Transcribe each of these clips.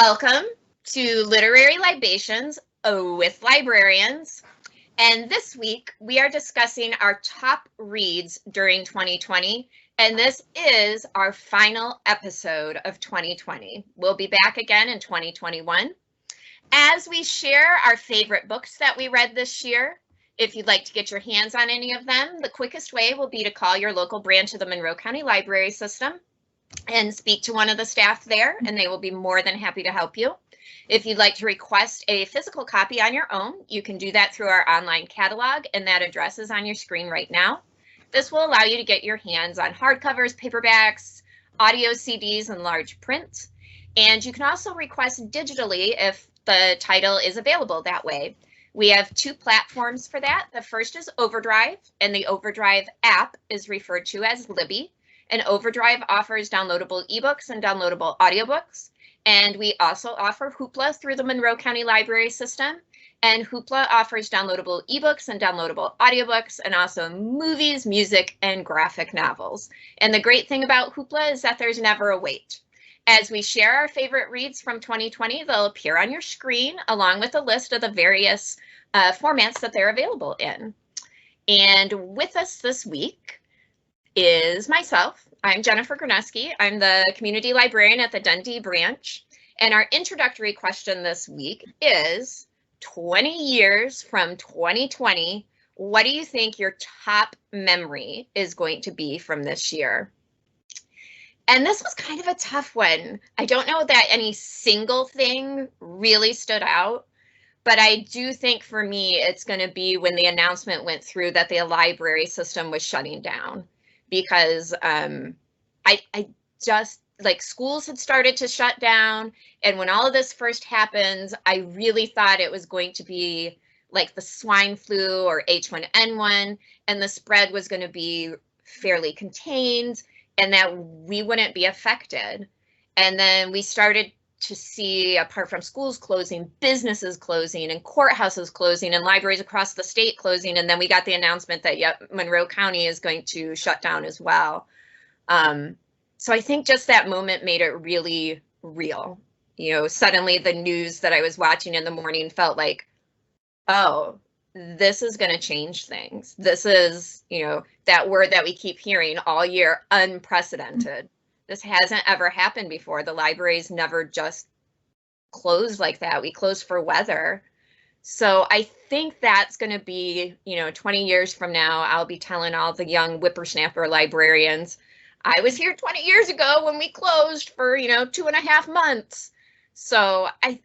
Welcome to Literary Libations with Librarians. And this week we are discussing our top reads during 2020. And this is our final episode of 2020. We'll be back again in 2021. As we share our favorite books that we read this year, if you'd like to get your hands on any of them, the quickest way will be to call your local branch of the Monroe County Library System and speak to one of the staff there, and they will be more than happy to help you. If you'd like to request a physical copy on your own, you can do that through our online catalog, and that address is on your screen right now. This will allow you to get your hands on hardcovers, paperbacks, audio CDs, and large print. And you can also request digitally if the title is available that way. We have two platforms for that. The first is Overdrive, and the Overdrive app is referred to as Libby. And Overdrive offers downloadable ebooks and downloadable audiobooks. And we also offer Hoopla through the Monroe County Library System. And Hoopla offers downloadable ebooks and downloadable audiobooks, and also movies, music, and graphic novels. And the great thing about Hoopla is that there's never a wait. As we share our favorite reads from 2020, they'll appear on your screen along with a list of the various formats that they're available in. And with us this week is myself. I'm Jennifer Graneski. I'm the community librarian at the Dundee branch. And our introductory question this week is 20 years from 2020, what do you think your top memory is going to be from this year? And this was kind of a tough one. I don't know that any single thing really stood out, but I do think for me, it's going to be when the announcement went through that the library system was shutting down. Because I just, like, schools had started to shut down. And when all of this first happened, I really thought it was going to be like the swine flu or H1N1, and the spread was going to be fairly contained and that we wouldn't be affected. And then we started to see, apart from schools closing, businesses closing and courthouses closing and libraries across the state closing. And then we got the announcement that, yep, Monroe County is going to shut down as well. So I think just that moment made it really real. You know, suddenly the news that I was watching in the morning felt like, oh, this is going to change things. This is, you know, that word that we keep hearing all year, unprecedented. This hasn't ever happened before. The libraries never just closed like that. We closed for weather. So I think that's going to be, 20 years from now, I'll be telling all the young whippersnapper librarians, I was here 20 years ago when we closed for, 2.5 months. So I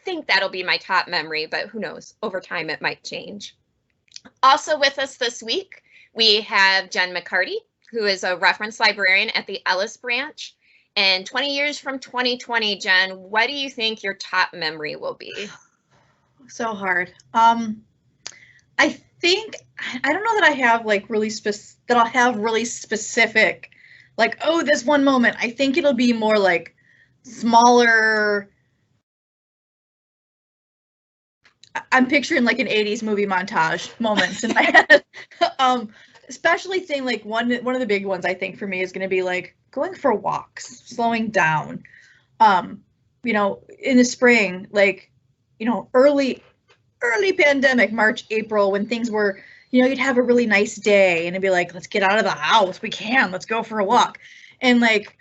think that'll be my top memory, but who knows? Over time, it might change. Also with us this week, we have Jen McCarty, who is a reference librarian at the Ellis branch. And 20 years from 2020, Jen, what do you think your top memory will be? So hard. I think, I don't know that I have like I'll have really specific, like, oh, this one moment. I think it'll be more like smaller. I'm picturing like an 80s movie montage moments in my head. Especially thing like one of the big ones I think for me is going to be like going for walks, slowing down. In the spring, like, early pandemic, March, April, when things were, you'd have a really nice day and it'd be like, let's get out of the house. Let's go for a walk. And like,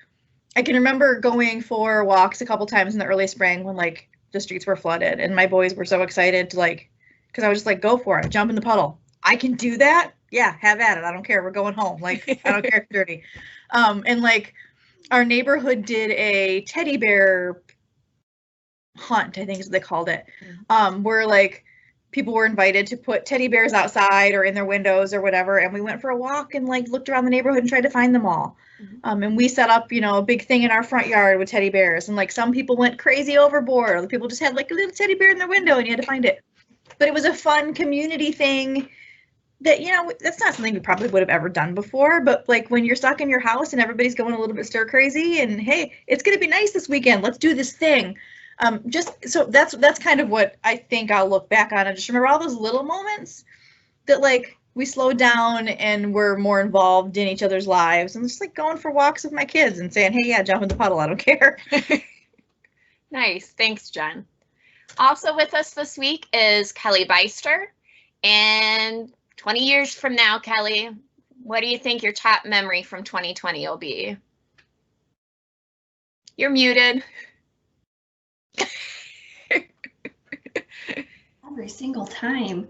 I can remember going for walks a couple times in the early spring when like the streets were flooded and my boys were so excited to like, because I was just like, go for it, jump in the puddle. I can do that. Yeah, have at it. I don't care. We're going home. Like, I don't care if it's dirty. And like our neighborhood did a teddy bear hunt, I think is what they called it. Where like people were invited to put teddy bears outside or in their windows or whatever. And we went for a walk and like looked around the neighborhood and tried to find them all. And we set up, a big thing in our front yard with teddy bears. And like some people went crazy overboard. Other people just had like a little teddy bear in their window and you had to find it. But it was a fun community thing that, that's not something we probably would have ever done before, but like when you're stuck in your house and everybody's going a little bit stir crazy and hey, it's going to be nice this weekend. Let's do this thing. So that's kind of what I think I'll look back on and just remember all those little moments that like we slowed down and we're more involved in each other's lives and just like going for walks with my kids and saying, hey, yeah, jump in the puddle. I don't care. Nice. Thanks, Jen. Also with us this week is Kelly Beister. And 20 years from now, Kelly, what do you think your top memory from 2020 will be? You're muted. Every single time.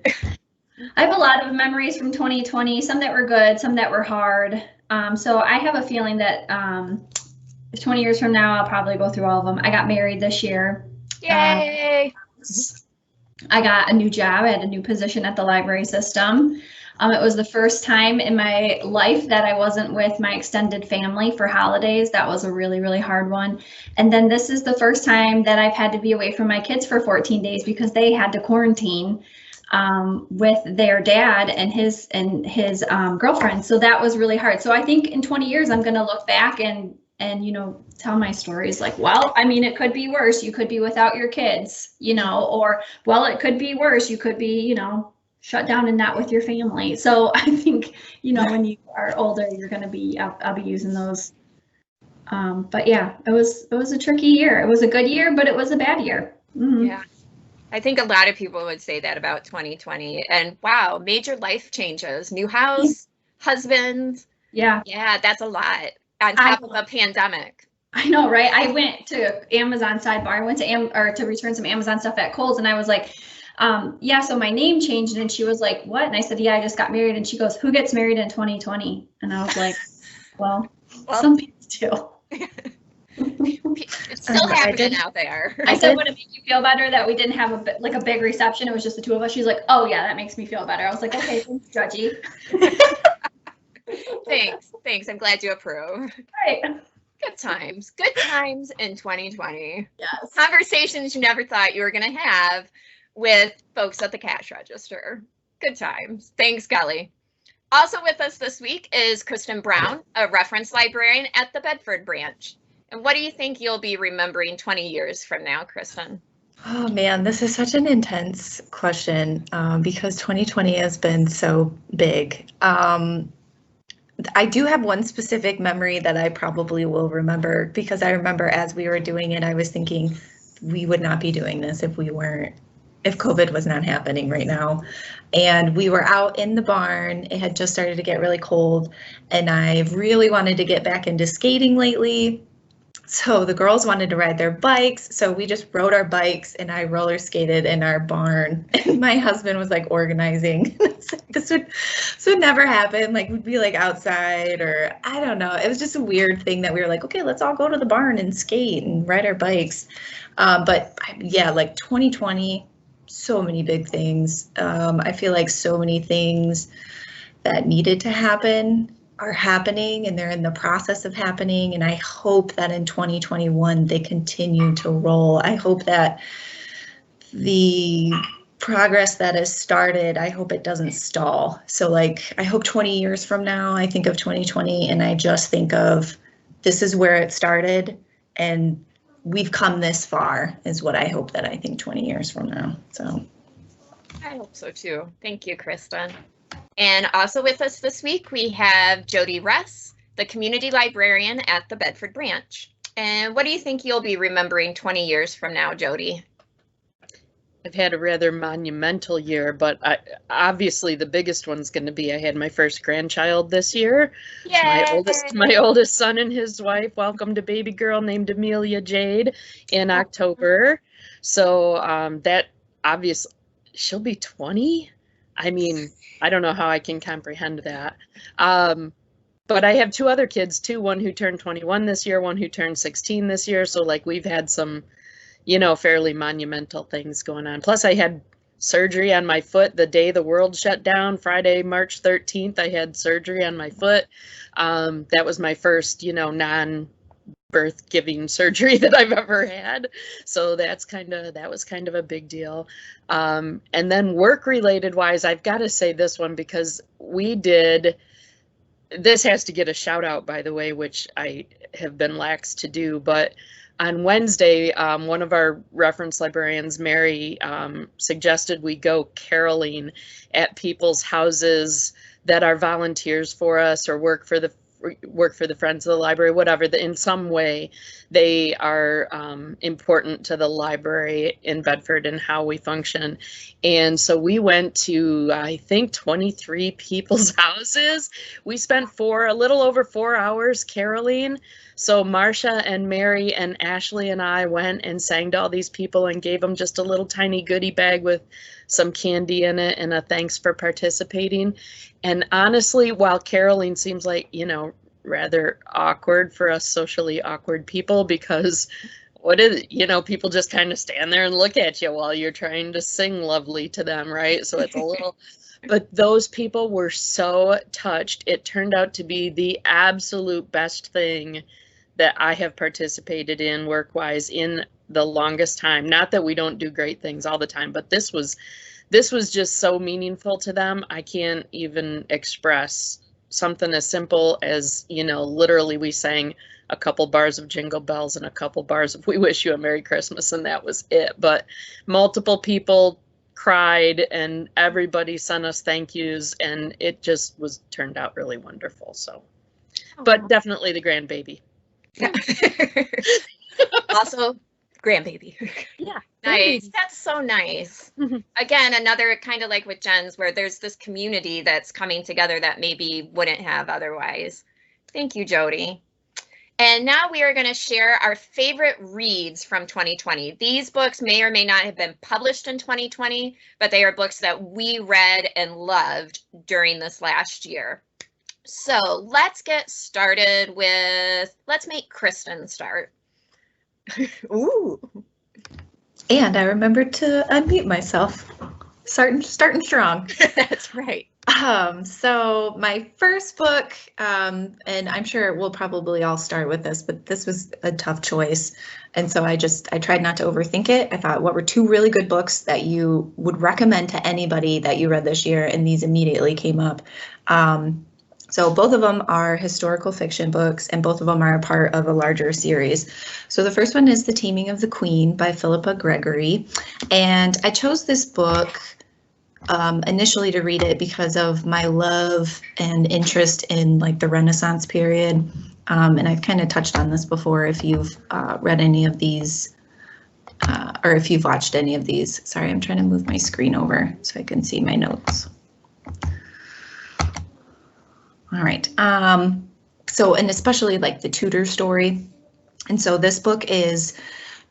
I have a lot of memories from 2020, some that were good, some that were hard. So I have a feeling that 20 years from now, I'll probably go through all of them. I got married this year. Yay! I got a new job. I had a new position at the library system. It was the first time in my life that I wasn't with my extended family for holidays. That was a really, really hard one. And then this is the first time that I've had to be away from my kids for 14 days because they had to quarantine with their dad and his girlfriend. So that was really hard. So I think in 20 years, I'm going to look back and tell my stories like, well, I mean, it could be worse. You could be without your kids, or, well, it could be worse. You could be, shut down and not with your family. So I think, when you are older, you're going to be, I'll be using those. But yeah, it was a tricky year. It was a good year, but it was a bad year. Mm-hmm. Yeah. I think a lot of people would say that about 2020. And wow, major life changes, new house, husband. Yeah. Yeah, that's a lot on top of a pandemic. I know, right? I went to Amazon sidebar. I went to return some Amazon stuff at Kohl's, and I was like, yeah, so my name changed. And she was like, what? And I said, yeah, I just got married. And she goes, who gets married in 2020? And I was like, well some people do. It's still happening out there. I said, would it make you feel better that we didn't have a big reception? It was just the two of us. She's like, oh yeah, that makes me feel better. I was like, okay, thanks, Judgy. Thanks. I'm glad you approve. Right. Good times in 2020. Yes. Conversations you never thought you were going to have with folks at the cash register. Good times. Thanks, Kelly. Also with us this week is Kristen Brown, a reference librarian at the Bedford branch. And what do you think you'll be remembering 20 years from now, Kristen? Oh man, this is such an intense question because 2020 has been so big. I do have one specific memory that I probably will remember because I remember as we were doing it, I was thinking we would not be doing this if COVID was not happening right now. And we were out in the barn. It had just started to get really cold and I really wanted to get back into skating lately. So the girls wanted to ride their bikes. So we just rode our bikes and I roller skated in our barn. And my husband was like organizing. This would never happen. Like we'd be like outside or I don't know. It was just a weird thing that we were like, okay, let's all go to the barn and skate and ride our bikes. But yeah, like 2020, so many big things. I feel like so many things that needed to happen are happening and they're in the process of happening. And I hope that in 2021, they continue to roll. I hope that the progress that has started, I hope it doesn't stall. So like, I hope 20 years from now, I think of 2020 and I just think of this is where it started and we've come this far is what I hope that I think 20 years from now. So I hope so too. Thank you, Kristen. And also with us this week, we have Jody Ress, the community librarian at the Bedford branch. And what do you think you'll be remembering 20 years from now, Jody? I've had a rather monumental year, but obviously the biggest one's going to be I had my first grandchild this year. Yay! My oldest son and his wife welcomed a baby girl named Amelia Jade in October. So that obviously she'll be 20. I mean, I don't know how I can comprehend that. But I have two other kids too, one who turned 21 this year, one who turned 16 this year. So like we've had some, fairly monumental things going on. Plus I had surgery on my foot the day the world shut down, Friday, March 13th, I had surgery on my foot. That was my first, non-birth giving surgery that I've ever had. So that was kind of a big deal. And then work related wise, I've got to say this one because this has to get a shout out, by the way, which I have been lax to do, but on Wednesday, one of our reference librarians, Mary, suggested we go caroling at people's houses that are volunteers for us or work for the work for the Friends of the Library, whatever, in some way they are important to the library in Bedford and how we function. And so we went to, I think, 23 people's houses. We spent a little over 4 hours caroling. So Marcia and Mary and Ashley and I went and sang to all these people and gave them just a little tiny goodie bag with some candy in it and a thanks for participating. And honestly, while caroling seems like, you know, rather awkward for us socially awkward people, because what is it? You know, people just kind of stand there and look at you while you're trying to sing lovely to them, right? So it's a little, but those people were so touched. It turned out to be the absolute best thing that I have participated in work-wise in the longest time. Not that we don't do great things all the time, but this was just so meaningful to them. I can't even express something as simple as, you know, literally we sang a couple bars of Jingle Bells and a couple bars of We Wish You a Merry Christmas, and that was it. But multiple people cried and everybody sent us thank yous, and it just turned out really wonderful. So, but definitely the grandbaby. Yeah. Also, grandbaby. Yeah. Nice. That's so nice. Again, another kind of like with Jen's, where there's this community that's coming together that maybe wouldn't have otherwise. Thank you, Jody. And now we are going to share our favorite reads from 2020. These books may or may not have been published in 2020, but they are books that we read and loved during this last year. So let's get started with, let's make Kristen start. Ooh. And I remembered to unmute myself. Starting strong. That's right. So my first book, and I'm sure we'll probably all start with this, but this was a tough choice. And so I tried not to overthink it. I thought, what were two really good books that you would recommend to anybody that you read this year? And these immediately came up. So both of them are historical fiction books, and both of them are a part of a larger series. So the first one is The Taming of the Queen by Philippa Gregory. And I chose this book initially to read it because of my love and interest in like the Renaissance period. And I've kind of touched on this before if you've read any of these or if you've watched any of these. Sorry, I'm trying to move my screen over so I can see my notes. All right. So, and especially like the Tudor story. And so this book is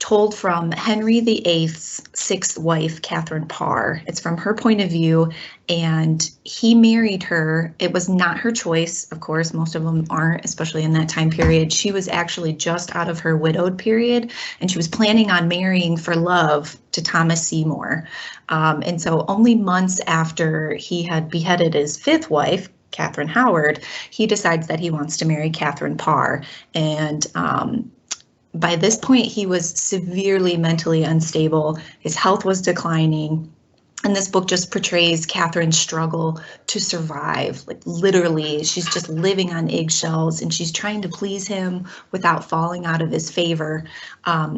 told from Henry VIII's sixth wife, Catherine Parr. It's from her point of view, and he married her. It was not her choice, of course. Most of them aren't, especially in that time period. She was actually just out of her widowed period, and she was planning on marrying for love to Thomas Seymour. And so only months after he had beheaded his fifth wife, Catherine Howard, he decides that he wants to marry Catherine Parr. And by this point, he was severely mentally unstable. His health was declining. And this book just portrays Catherine's struggle to survive. Like literally, she's just living on eggshells and she's trying to please him without falling out of his favor.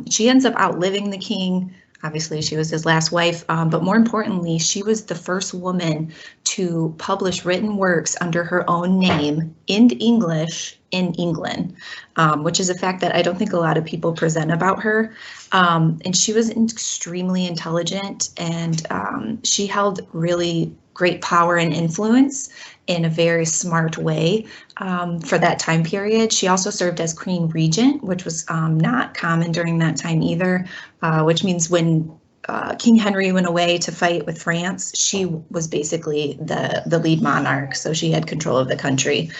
She ends up outliving the king. Obviously, she was his last wife, but more importantly, she was the first woman to publish written works under her own name in English in England, which is a fact that I don't think a lot of people present about her. And she was extremely intelligent, and she held really great power and influence in a very smart way for that time period. She also served as Queen Regent, which was not common during that time either, which means when King Henry went away to fight with France, she was basically the lead monarch, so she had control of the country.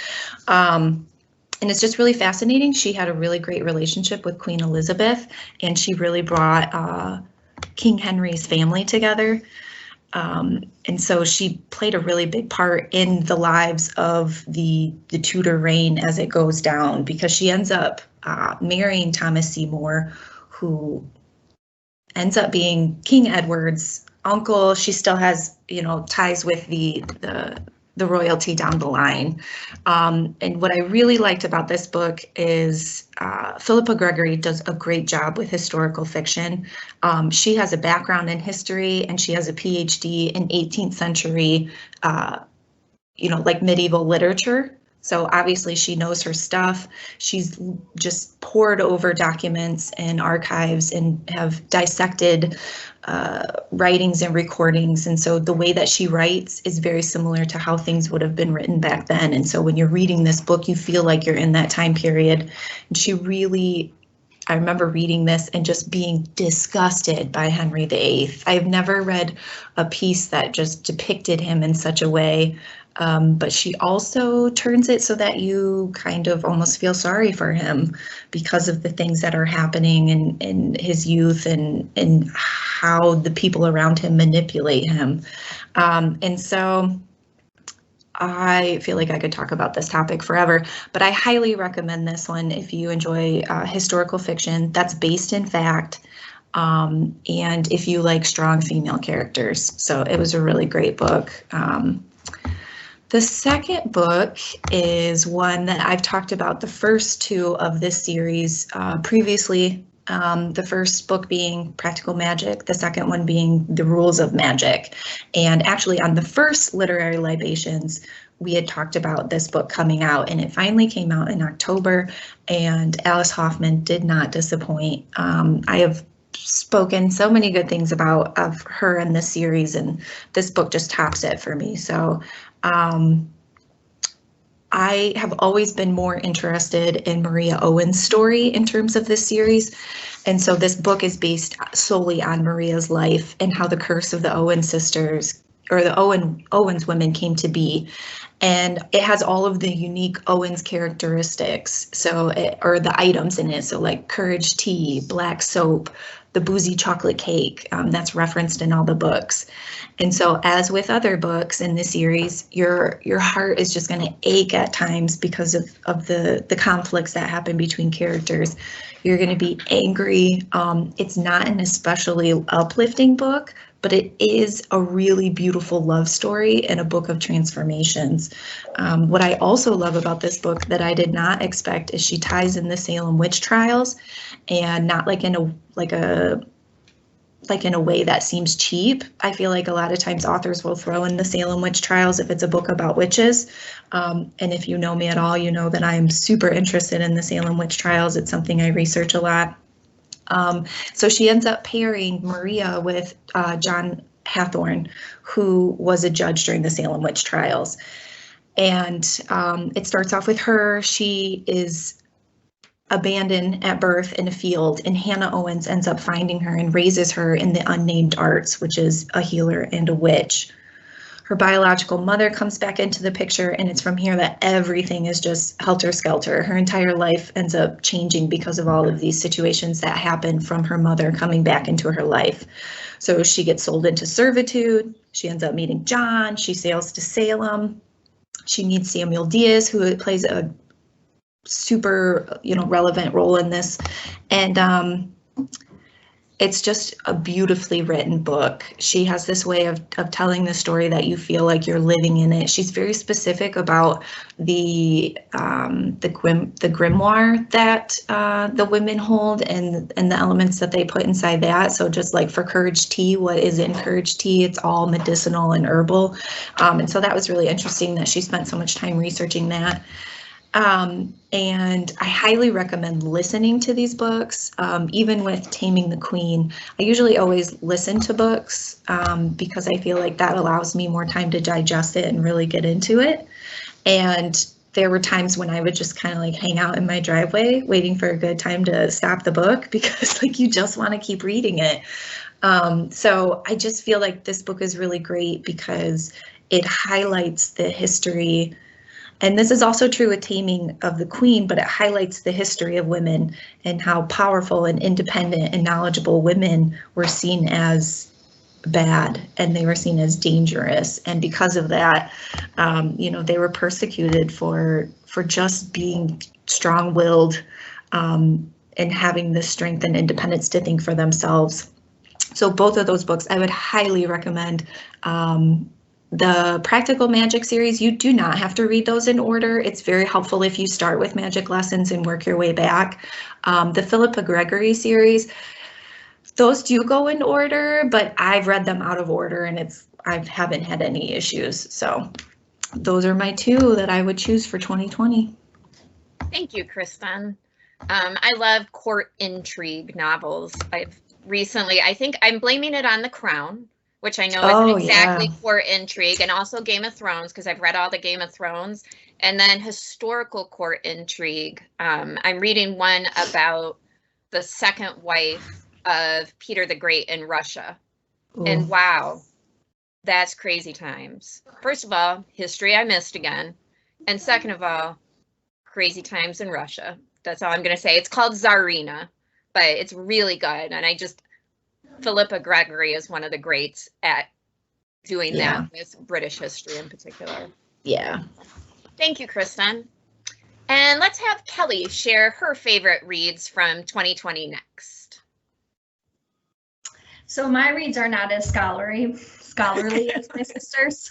And it's just really fascinating. She had a really great relationship with Queen Elizabeth, and she really brought King Henry's family together. And so she played a really big part in the lives of the Tudor reign as it goes down, because she ends up marrying Thomas Seymour, who ends up being King Edward's uncle. She still has, you know, ties with the royalty down the line. And what I really liked about this book is Philippa Gregory does a great job with historical fiction. She has a background in history, and she has a PhD in 18th century, like medieval literature. So obviously she knows her stuff. She's just pored over documents and archives and have dissected writings and recordings. And so the way that she writes is very similar to how things would have been written back then. And so when you're reading this book, you feel like you're in that time period. And she really, I remember reading this and just being disgusted by Henry VIII. I've never read a piece that just depicted him in such a way. But she also turns it so that you kind of almost feel sorry for him because of the things that are happening in his youth and how the people around him manipulate him. And so I feel like I could talk about this topic forever, but I highly recommend this one if you enjoy historical fiction that's based in fact. And if you like strong female characters. So it was a really great book. The second book is one that I've talked about the first two of this series previously. The first book being Practical Magic, the second one being The Rules of Magic. And actually on the first Literary Libations, we had talked about this book coming out, and it finally came out in October, and Alice Hoffman did not disappoint. I have spoken so many good things about of her in this series, and this book just tops it for me. So I have always been more interested in Maria Owen's story in terms of this series. And so this book is based solely on Maria's life and how the curse of the Owen sisters, or the Owens women, came to be. And it has all of the unique Owens characteristics, or the items in it. So like courage tea, black soap, the boozy chocolate cake, that's referenced in all the books. And so as with other books in this series, your heart is just going to ache at times because of the conflicts that happen between characters. You're going to be angry. It's not an especially uplifting book, but it is a really beautiful love story and a book of transformations. What I also love about this book that I did not expect is she ties in the Salem witch trials, and not like in a way that seems cheap. I feel like a lot of times authors will throw in the Salem witch trials if it's a book about witches. And if you know me at all, you know that I'm super interested in the Salem witch trials. It's something I research a lot. So she ends up pairing Maria with John Hathorne, who was a judge during the Salem witch trials. And it starts off with her. She is abandoned at birth in a field, and Hannah Owens ends up finding her and raises her in the unnamed arts, which is a healer and a witch. Her biological mother comes back into the picture, and it's from here that everything is just helter-skelter. Her entire life ends up changing because of all of these situations that happen from her mother coming back into her life. So she gets sold into servitude. She ends up meeting John. She sails to Salem. She meets Samuel Diaz, who plays a super, relevant role in this. And it's just a beautifully written book. She has this way of telling the story that you feel like you're living in it. She's very specific about the grimoire that the women hold and the elements that they put inside that. So just like for Courage Tea, what is in Courage Tea? It's all medicinal and herbal. And so that was really interesting that she spent so much time researching that. And I highly recommend listening to these books, even with Taming the Queen. I usually always listen to books because I feel like that allows me more time to digest it and really get into it. And there were times when I would just kind of like hang out in my driveway waiting for a good time to stop the book because like you just want to keep reading it. So I just feel like this book is really great because it highlights the history. And this is also true with Taming of the Queen, but it highlights the history of women and how powerful and independent and knowledgeable women were seen as bad and they were seen as dangerous. And because of that, they were persecuted for just being strong-willed and having the strength and independence to think for themselves. So both of those books I would highly recommend. The Practical Magic series, you do not have to read those in order. It's very helpful if you start with magic lessons and work your way back. The Philippa Gregory series, those do go in order, but I've read them out of order and I haven't had any issues. So those are my two that I would choose for 2020. Thank you, Kristen. I love court intrigue novels. I think I'm blaming it on The Crown, which I know isn't exactly court intrigue, and also Game of Thrones, because I've read all the Game of Thrones, and then historical court intrigue. I'm reading one about the second wife of Peter the Great in Russia. Ooh. And wow, that's crazy times. First of all, history I missed again. And second of all, crazy times in Russia. That's all I'm going to say. It's called Tsarina, but it's really good. And Philippa Gregory is one of the greats at doing that with British history in particular. Yeah. Thank you, Kristen. And let's have Kelly share her favorite reads from 2020 next. So my reads are not as scholarly as my sister's.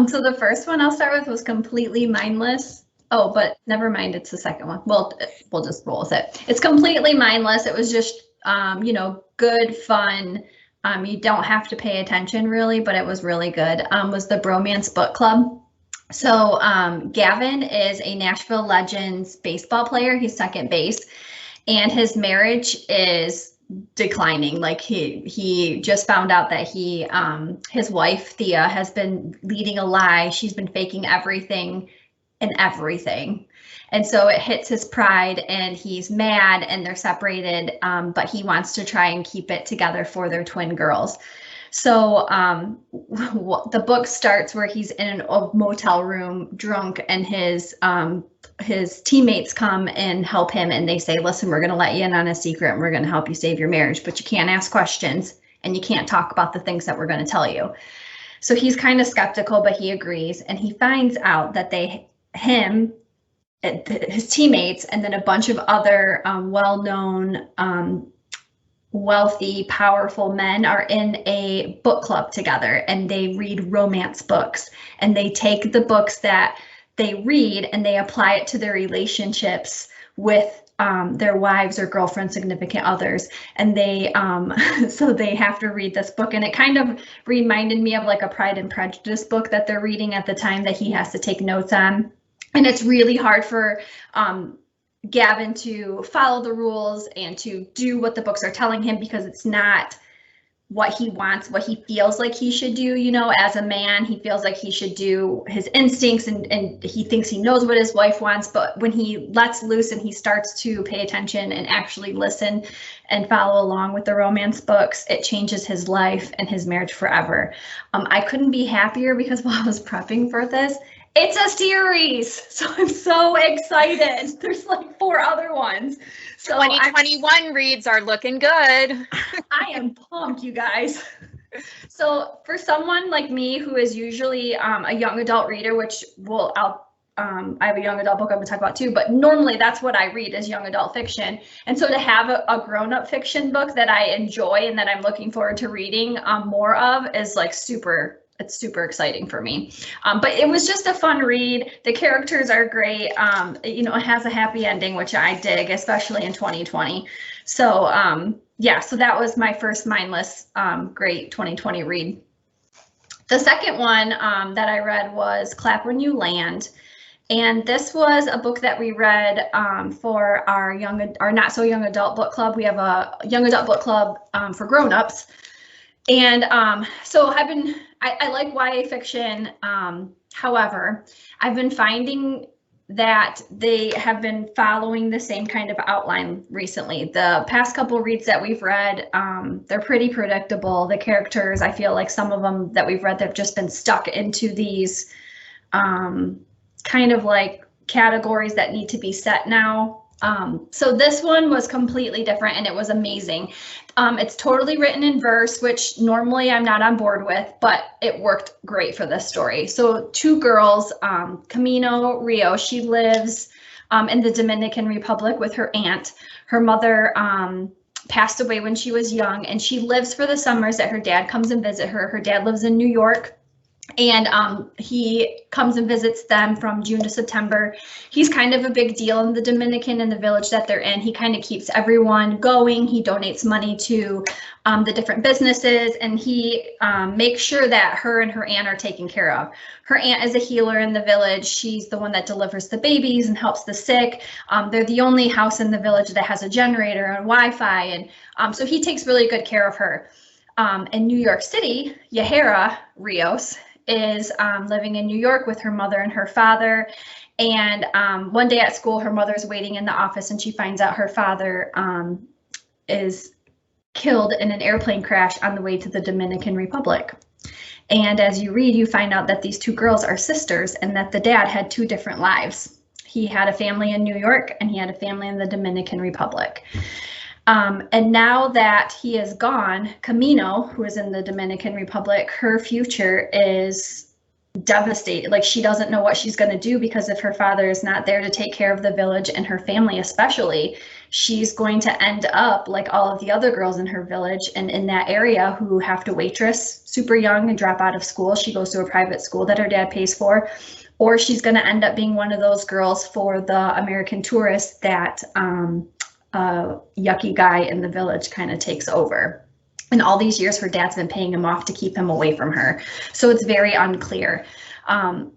So the first one I'll start with was completely mindless. Oh, but never mind, it's the second one. Well, we'll just roll with it. It's completely mindless. It was just, good fun. You don't have to pay attention really, but it was really good. Was the Bromance Book Club. So Gavin is a Nashville Legends baseball player. He's second base, and his marriage is declining. Like he just found out that his wife Thea has been leading a lie. She's been faking everything and everything. And so it hits his pride and he's mad and they're separated, but he wants to try and keep it together for their twin girls. So the book starts where he's in a motel room drunk, and his teammates come and help him, and they say, listen, we're going to let you in on a secret and we're going to help you save your marriage, but you can't ask questions and you can't talk about the things that we're going to tell you. So he's kind of skeptical, but he agrees, and he finds out that his teammates, and then a bunch of other well-known, wealthy, powerful men are in a book club together, and they read romance books, and they take the books that they read and they apply it to their relationships with their wives or girlfriends, significant others. And they so they have to read this book, and it kind of reminded me of like a Pride and Prejudice book that they're reading at the time that he has to take notes on. And it's really hard for Gavin to follow the rules and to do what the books are telling him, because it's not what he wants, what he feels like he should do. As a man, he feels like he should do his instincts, and he thinks he knows what his wife wants. But when he lets loose and he starts to pay attention and actually listen and follow along with the romance books, it changes his life and his marriage forever. I couldn't be happier, because while I was prepping for this, it's a series, so I'm so excited. There's like 4 other ones. So 2021 reads are looking good. I am pumped, you guys. So for someone like me who is usually a young adult reader, which I have a young adult book I'm going to talk about too, but normally that's what I read is young adult fiction. And so to have a grown-up fiction book that I enjoy and that I'm looking forward to reading more of is like it's super exciting for me. But it was just a fun read. The characters are great. It has a happy ending, which I dig, especially in 2020. So so that was my first mindless, great 2020 read. The second one that I read was Clap When You Land. And this was a book that we read for our not so young adult book club. We have a young adult book club for grown-ups. And so I like YA fiction. However, I've been finding that they have been following the same kind of outline recently. The past couple reads that we've read, they're pretty predictable. The characters, I feel like some of them that we've read, they've just been stuck into these kind of like categories that need to be set now. So this one was completely different, and it was amazing. It's totally written in verse, which normally I'm not on board with, but it worked great for this story. So 2 girls, Camino Rio, she lives in the Dominican Republic with her aunt. Her mother passed away when she was young, and she lives for the summers that her dad comes and visit her. Her dad lives in New York, And he comes and visits them from June to September. He's kind of a big deal in the Dominican and the village that they're in. He kind of keeps everyone going. He donates money to the different businesses, and he makes sure that her and her aunt are taken care of. Her aunt is a healer in the village. She's the one that delivers the babies and helps the sick. They're the only house in the village that has a generator and Wi-Fi, and so he takes really good care of her. In New York City, Yahira Rios is living in New York with her mother and her father. And one day at school, her mother's waiting in the office, and she finds out her father is killed in an airplane crash on the way to the Dominican Republic. And as you read, you find out that these two girls are sisters and that the dad had two different lives. He had a family in New York and he had a family in the Dominican Republic. And now that he is gone, Camino, who is in the Dominican Republic, her future is devastated. Like, she doesn't know what she's going to do, because if her father is not there to take care of the village and her family especially, she's going to end up like all of the other girls in her village and in that area who have to waitress super young and drop out of school. She goes to a private school that her dad pays for, or she's going to end up being one of those girls for the American tourists that yucky guy in the village kind of takes over. And all these years, her dad's been paying him off to keep him away from her. So it's very unclear. Yahira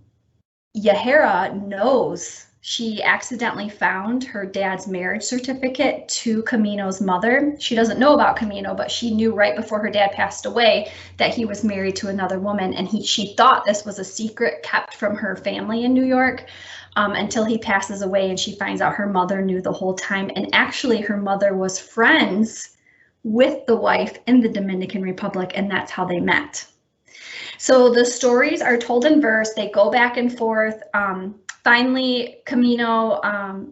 knows. She accidentally found her dad's marriage certificate to Camino's mother. She doesn't know about Camino, but she knew right before her dad passed away that he was married to another woman. And she thought this was a secret kept from her family in New York. Until he passes away, and she finds out her mother knew the whole time. And actually, her mother was friends with the wife in the Dominican Republic, and that's how they met. So the stories are told in verse. They go back and forth. Finally, Camino,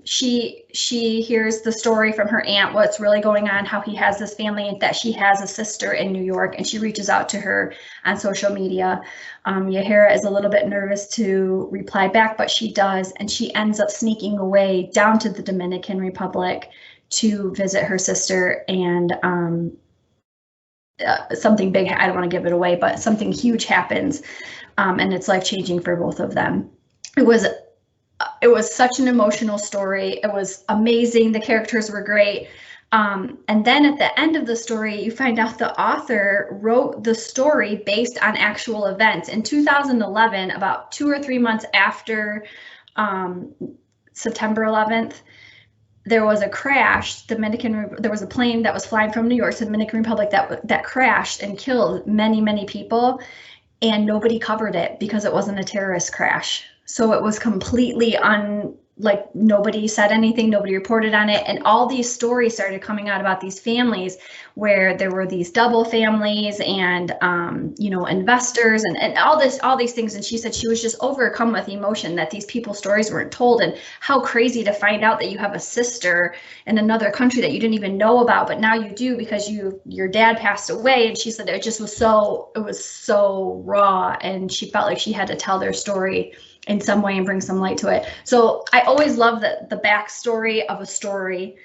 she hears the story from her aunt, what's really going on, how he has this family, and that she has a sister in New York, and she reaches out to her on social media. Yahira is a little bit nervous to reply back, but she does, and she ends up sneaking away down to the Dominican Republic to visit her sister, and something big, I don't want to give it away, but something huge happens, and it's life-changing for both of them. It was such an emotional story. It was amazing. The characters were great. And then at the end of the story, you find out the author wrote the story based on actual events. In 2011, about 2 or 3 months after September 11th, there was a crash. There was a plane that was flying from New York to the Dominican Republic that crashed and killed many, many people, and nobody covered it because it wasn't a terrorist crash. So it was completely nobody said anything, nobody reported on it. And all these stories started coming out about these families where there were these double families and, investors and all these things. And she said she was just overcome with emotion that these people's stories weren't told, and how crazy to find out that you have a sister in another country that you didn't even know about, but now you do because your dad passed away. And she said it was so raw, and she felt like she had to tell their story in some way and bring some light to it. So I always love the backstory of a story.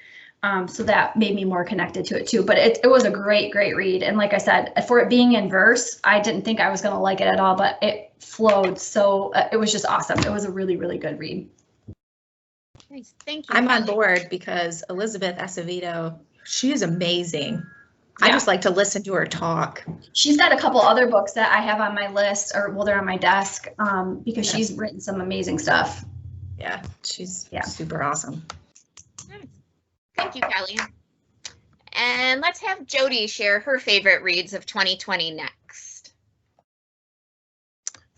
So that made me more connected to it too. But it was a great, great read. And like I said, for it being in verse, I didn't think I was going to like it at all, but it flowed. So it was just awesome. It was a really, really good read. Nice. Thank you. I'm on board because Elizabeth Acevedo, she is amazing. I just like to listen to her talk. She's got a couple other books that I have on my list, they're on my desk, because she's written some amazing stuff. Yeah, she's super awesome. Nice. Thank you, Kelly. And let's have Jody share her favorite reads of 2020 next.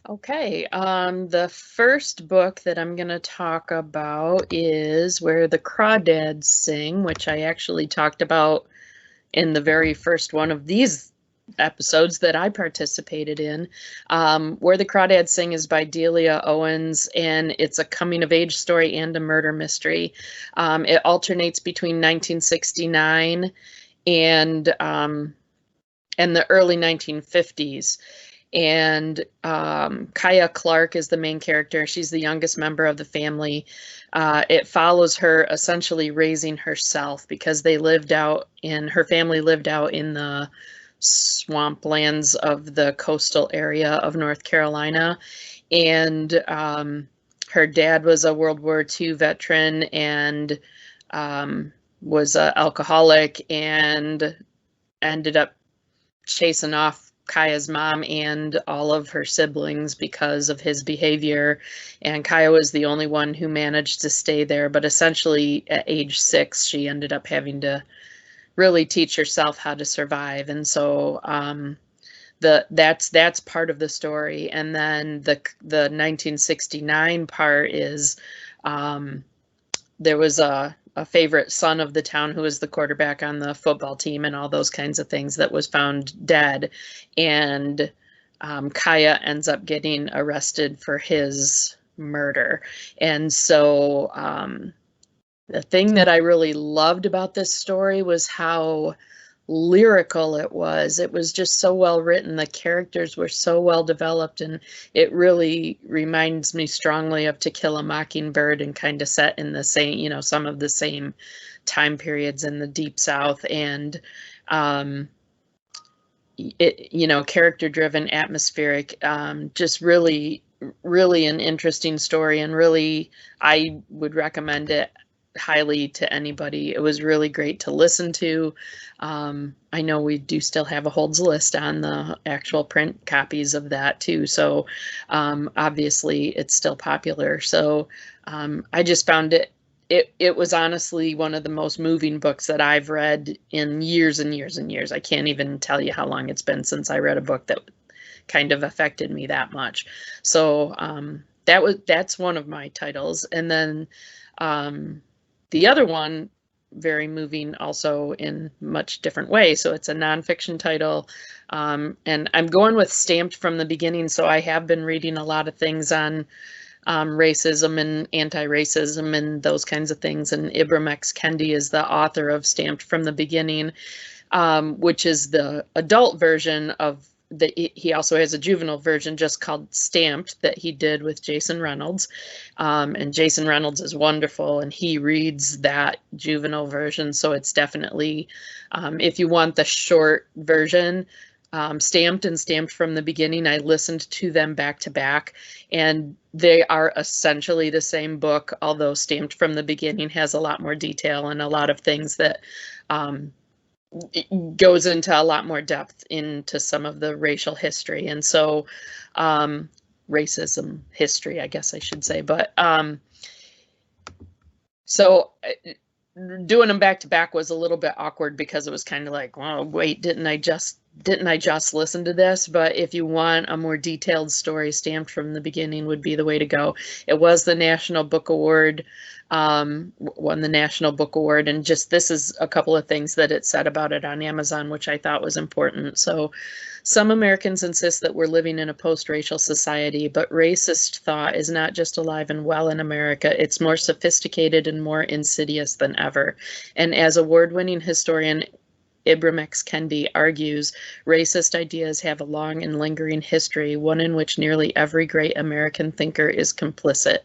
Okay, the first book that I'm going to talk about is Where the Crawdads Sing, which I actually talked about in the very first one of these episodes that I participated in. Where the Crawdads Sing is by Delia Owens, and it's a coming-of-age story and a murder mystery. It alternates between 1969 and the early 1950s. And Kaya Clark is the main character. She's the youngest member of the family. It follows her essentially raising herself because her family lived out in the swamplands of the coastal area of North Carolina. And her dad was a World War II veteran and was an alcoholic and ended up chasing off Kaya's mom and all of her siblings because of his behavior. And Kaya was the only one who managed to stay there. But essentially at age 6, she ended up having to really teach herself how to survive. And so that's part of the story. And then the 1969 part is there was a favorite son of the town who was the quarterback on the football team and all those kinds of things that was found dead. And Kaya ends up getting arrested for his murder. And so the thing that I really loved about this story was how lyrical it was. It was just so well written. The characters were so well developed, and it really reminds me strongly of To Kill a Mockingbird, and kind of set in the same, you know, some of the same time periods in the Deep South. And it, you know, character driven, atmospheric, just really an interesting story, and really I would recommend it highly to anybody. It was really great to listen to. I know we do still have a holds list on the actual print copies of that too, so obviously it's still popular. So I just found it was honestly one of the most moving books that I've read in years and years and years. I can't even tell you how long it's been since I read a book that kind of affected me that much. So that's one of my titles. And then the other one, very moving also in much different way. So it's a nonfiction title. And I'm going with Stamped from the Beginning. So I have been reading a lot of things on racism and anti-racism and those kinds of things. And Ibram X. Kendi is the author of Stamped from the Beginning, which is the adult version of he also has a juvenile version just called Stamped that he did with Jason Reynolds. And Jason Reynolds is wonderful, and he reads that juvenile version. So it's definitely, if you want the short version, Stamped and Stamped from the Beginning, I listened to them back to back, and they are essentially the same book, although Stamped from the Beginning has a lot more detail and a lot of things that it goes into a lot more depth into some of the racial history. And so racism history, I guess I should say. But so doing them back to back was a little bit awkward because it was kind of like, well, wait, didn't I just listen to this? But if you want a more detailed story, Stamped from the Beginning would be the way to go. It was the National Book Award, won the National Book Award, and just this is a couple of things that it said about it on Amazon, which I thought was important. So some Americans insist that we're living in a post-racial society, but racist thought is not just alive and well in America, it's more sophisticated and more insidious than ever. And as award-winning historian Ibram X. Kendi argues, racist ideas have a long and lingering history, one in which nearly every great American thinker is complicit.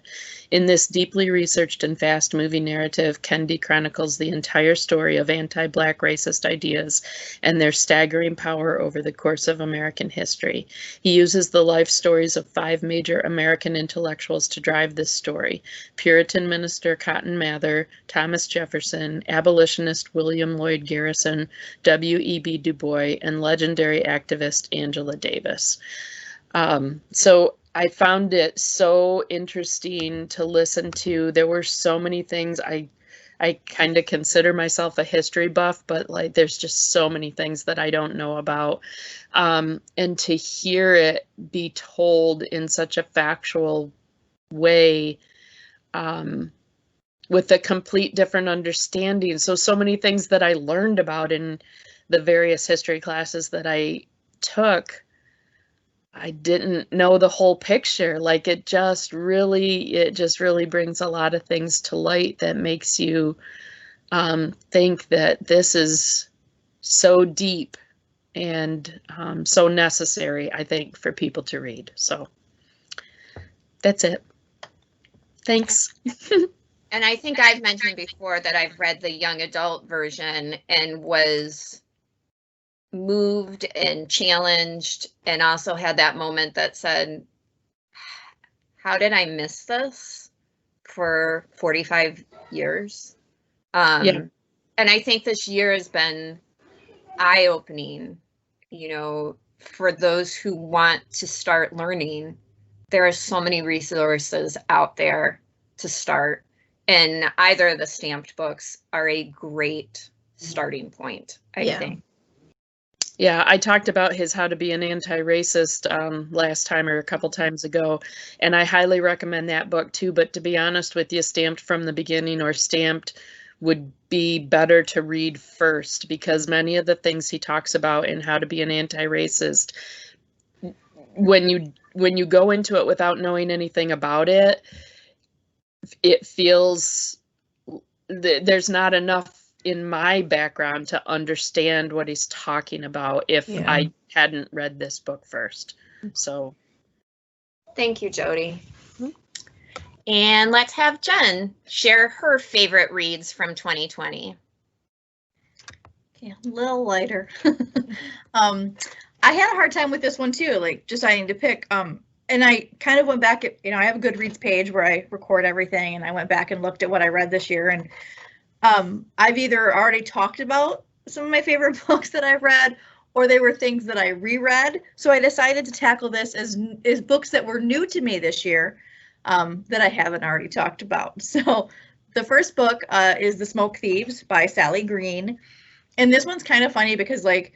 In this deeply researched and fast-moving narrative, Kendi chronicles the entire story of anti-Black racist ideas and their staggering power over the course of American history. He uses the life stories of 5 major American intellectuals to drive this story: Puritan minister Cotton Mather, Thomas Jefferson, abolitionist William Lloyd Garrison, W.E.B. Du Bois, and legendary activist Angela Davis. So I found it so interesting to listen to. There were so many things. I kind of consider myself a history buff, but like there's just so many things that I don't know about. And to hear it be told in such a factual way, with a complete different understanding. So many things that I learned about in the various history classes that I took, I didn't know the whole picture. Like it just really brings a lot of things to light that makes you think that this is so deep and so necessary, I think, for people to read. So that's it. Thanks. And I think I've mentioned before that I've read the young adult version and was moved and challenged, and also had that moment that said, how did I miss this for 45 years? Yeah. And I think this year has been eye-opening, you know, for those who want to start learning. There are so many resources out there to start, and either of the stamped books are a great starting point, I think. Yeah, I talked about his How to Be an Anti-Racist last time or a couple times ago, and I highly recommend that book too. But to be honest with you, Stamped from the Beginning or Stamped would be better to read first, because many of the things he talks about in How to Be an Anti-Racist, when you go into it without knowing anything about it, it feels there's not enough in my background to understand what he's talking about if I hadn't read this book first. So thank you, Jody. And let's have Jen share her favorite reads from 2020. Okay, a little lighter. I had a hard time with this one too, like deciding to pick. And I kind of went back at, I have a Goodreads page where I record everything, and I went back and looked at what I read this year, and I've either already talked about some of my favorite books that I've read, or they were things that I reread. So I decided to tackle this as books that were new to me this year, that I haven't already talked about. So the first book is The Smoke Thieves by Sally Green. And this one's kind of funny because, like,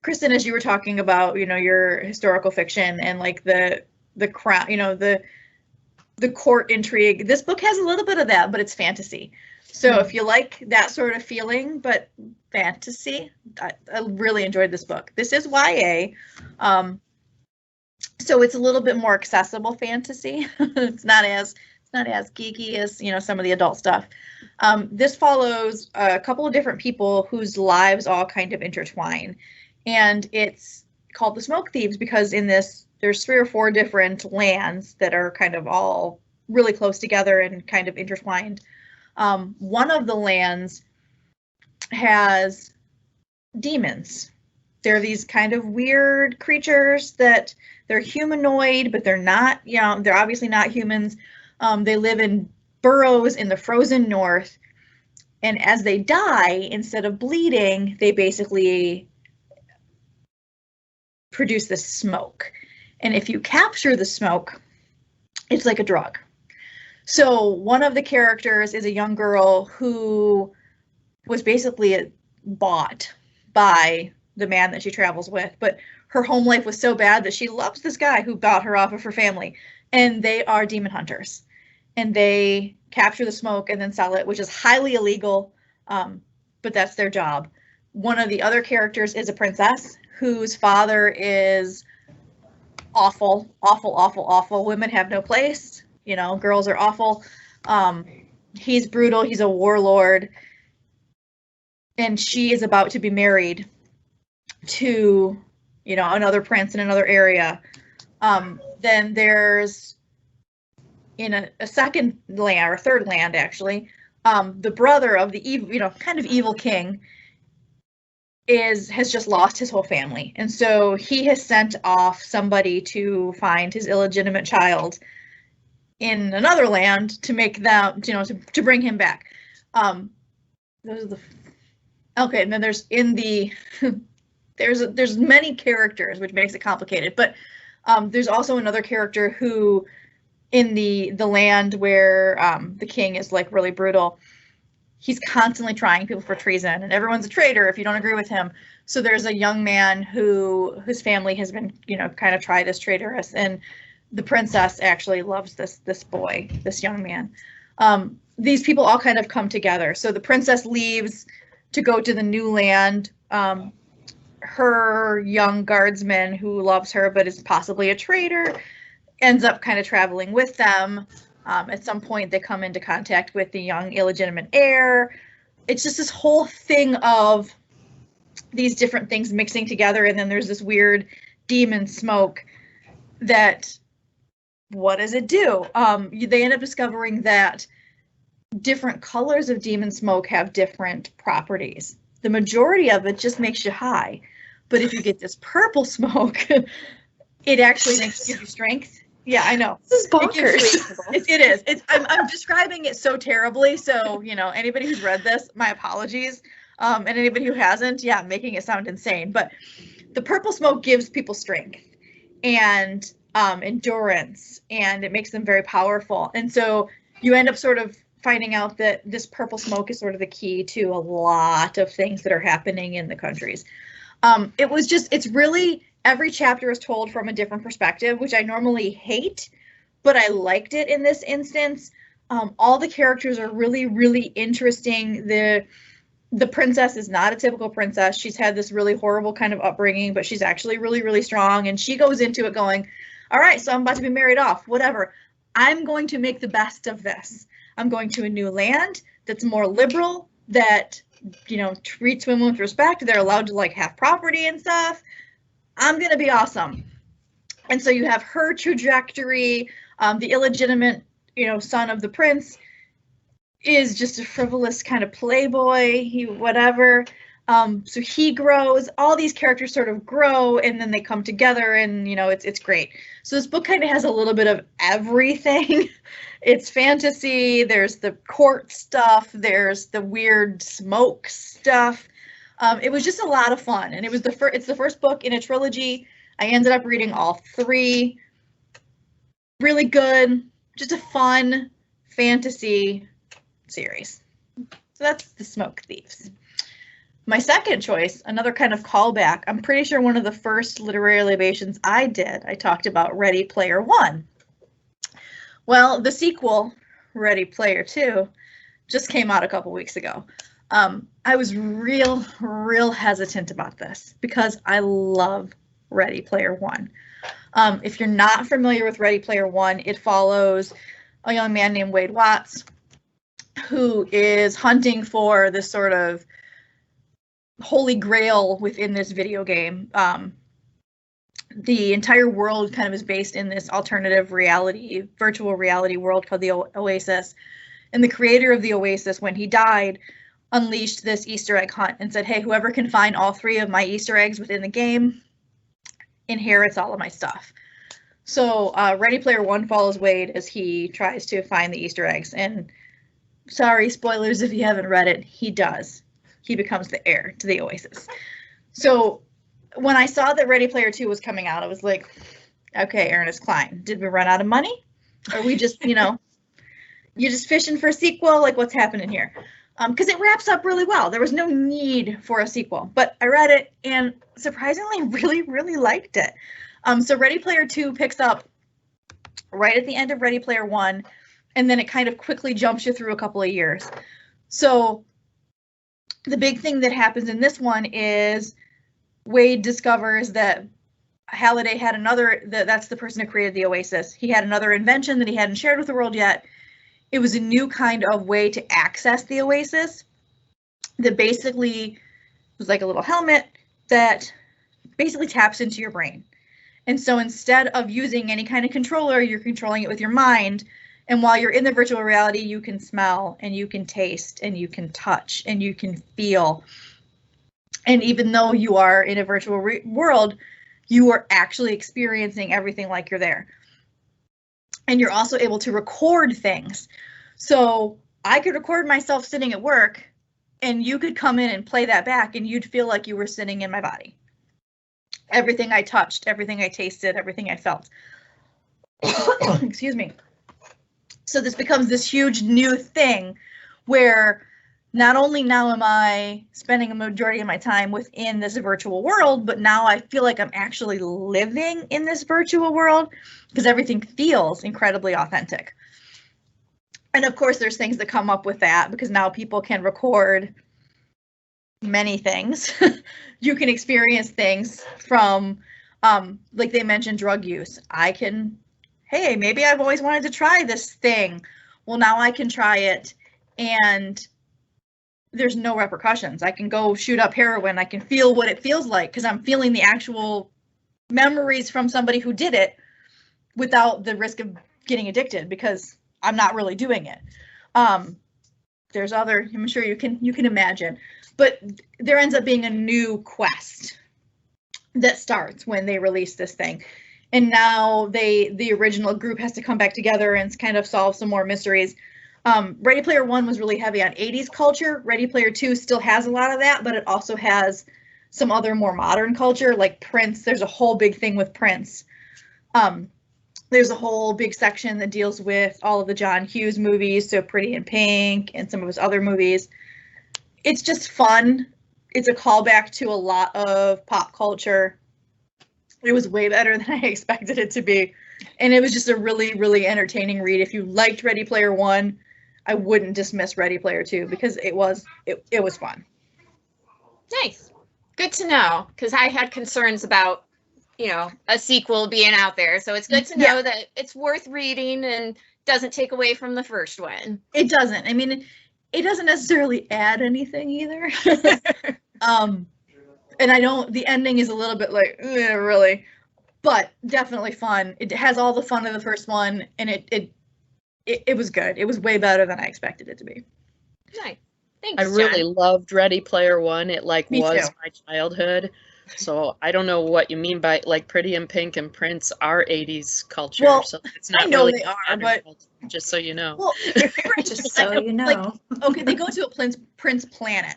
Kristen, as you were talking about, your historical fiction and like the crown, the court intrigue, this book has a little bit of that, but it's fantasy. So if you like that sort of feeling, but fantasy, I really enjoyed this book. This is YA. So it's a little bit more accessible fantasy. It's not as geeky as, some of the adult stuff. This follows a couple of different people whose lives all kind of intertwine. And it's called The Smoke Thieves because in this, there's 3 or 4 different lands that are kind of all really close together and kind of intertwined. One of the lands has demons. They're these kind of weird creatures that they're humanoid, but they're not, they're obviously not humans. They live in burrows in the frozen north. And as they die, instead of bleeding, they basically produce this smoke. And if you capture the smoke, it's like a drug. So one of the characters is a young girl who was basically bought by the man that she travels with, but her home life was so bad that she loves this guy who bought her off of her family, and they are demon hunters, and they capture the smoke and then sell it, which is highly illegal, but that's their job. One of the other characters is a princess whose father is awful, awful, awful, awful. Women have no place. Girls are awful. He's brutal. He's a warlord. And she is about to be married to, another prince in another area. Then there's, in a second land, or third land actually, the brother of the evil, kind of evil king has just lost his whole family. And so he has sent off somebody to find his illegitimate child in another land to make them, to bring him back. Those are okay, and then there's there's many characters, which makes it complicated, but there's also another character who, in the land where the king is like really brutal, he's constantly trying people for treason, and everyone's a traitor if you don't agree with him. So there's a young man whose family has been, kind of tried as traitorous, and the princess actually loves this boy, this young man. These people all kind of come together. So the princess leaves to go to the new land. Her young guardsman, who loves her but is possibly a traitor, ends up kind of traveling with them. At some point, they come into contact with the young illegitimate heir. It's just this whole thing of these different things mixing together, and then there's this weird demon smoke that, what does it do? They end up discovering that different colors of demon smoke have different properties. the majority of it just makes you high. But if you get this purple smoke, it actually gives you strength. Yeah, I know. This is bonkers. It is. I'm describing it so terribly. So, you know, anybody who's read this, my apologies. And anybody who hasn't, yeah, making it sound insane. But the purple smoke gives people strength and endurance, and it makes them very powerful. And so you end up sort of finding out that this purple smoke is sort of the key to a lot of things that are happening in the countries. It's really, every chapter is told from a different perspective, which I normally hate, but I liked it in this instance. All the characters are really, really interesting. The princess is not a typical princess. She's had this really horrible kind of upbringing, but she's actually really, really strong. And she goes into it going, all right, so I'm about to be married off, whatever. I'm going to make the best of this. I'm going to a new land that's more liberal, that, you know, treats women with respect. They're allowed to like have property and stuff. I'm going to be awesome. And so you have her trajectory. The illegitimate, you know, son of the prince is just a frivolous kind of playboy, whatever. So he grows, all these characters sort of grow, and then they come together, and, you know, it's great. So this book kind of has a little bit of everything. It's fantasy, there's the court stuff, there's the weird smoke stuff. It was just a lot of fun, and it's the first book in a trilogy. I ended up reading all three. Really good, just a fun fantasy series. So that's The Smoke Thieves. My second choice, another kind of callback. I'm pretty sure one of the first literary libations I did, I talked about Ready Player One. Well, the sequel, Ready Player Two, just came out a couple weeks ago. I was real hesitant about this because I love Ready Player One. If you're not familiar with Ready Player One, it follows a young man named Wade Watts, who is hunting for this sort of holy grail within this video game. The entire world kind of is based in this alternative reality, virtual reality world called the Oasis. And the creator of the Oasis, when he died, unleashed this Easter egg hunt and said, hey, whoever can find all 3 of my Easter eggs within the game inherits all of my stuff. So Ready Player One follows Wade as he tries to find the Easter eggs. And sorry, spoilers if you haven't read it, he does. He becomes the heir to the Oasis. So when I saw that Ready Player 2 was coming out, I was like, okay, Ernest Cline, did we run out of money? Are we just, you know, you just fishing for a sequel? Like, what's happening here? Because it wraps up really well. There was no need for a sequel, but I read it and surprisingly really liked it. So Ready Player 2 picks up right at the end of Ready Player 1, and then it kind of quickly jumps you through a couple of years. So the big thing that happens in this one is Wade discovers that Halliday had that's the person who created the Oasis. He had another invention that he hadn't shared with the world yet. It was a new kind of way to access the Oasis that basically was like a little helmet that basically taps into your brain. And so instead of using any kind of controller, you're controlling it with your mind. And while you're in the virtual reality, you can smell and you can taste and you can touch and you can feel. And even though you are in a virtual world, you are actually experiencing everything like you're there. And you're also able to record things. So I could record myself sitting at work and you could come in and play that back and you'd feel like you were sitting in my body. Everything I touched, everything I tasted, everything I felt. Excuse me. So this becomes this huge new thing where not only now am I spending a majority of my time within this virtual world, but now I feel like I'm actually living in this virtual world because everything feels incredibly authentic. And of course, there's things that come up with that because now people can record many things. You can experience things from, like they mentioned, drug use. I can, hey, maybe I've always wanted to try this thing. Well, now I can try it and there's no repercussions. I can go shoot up heroin. I can feel what it feels like because I'm feeling the actual memories from somebody who did it without the risk of getting addicted because I'm not really doing it. there's other, I'm sure you can imagine, but there ends up being a new quest that starts when they release this thing. And now the original group has to come back together and kind of solve some more mysteries. Ready Player One was really heavy on 80s culture. Ready Player Two still has a lot of that, but it also has some other more modern culture, like Prince. There's a whole big thing with Prince. There's a whole big section that deals with all of the John Hughes movies, so Pretty in Pink and some of his other movies. It's just fun. It's a callback to a lot of pop culture. It was way better than I expected it to be. And it was just a really, really entertaining read. If you liked Ready Player One, I wouldn't dismiss Ready Player Two because it was fun. Nice. Good to know, because I had concerns about, a sequel being out there. So it's good to know that it's worth reading and doesn't take away from the first one. It doesn't. I mean, it doesn't necessarily add anything either. And the ending is a little bit like, really, but definitely fun. It has all the fun of the first one, and it was good. It was way better than I expected it to be. Nice. Thanks, I really John. loved Ready Player One. It Me was too. my childhood. So I don't know what you mean by Pretty in Pink and Prince are 80s culture. Well, so it's not I know really they are, modern but culture, just so you know. well, Just so you know. Like, okay, they go to a Prince planet.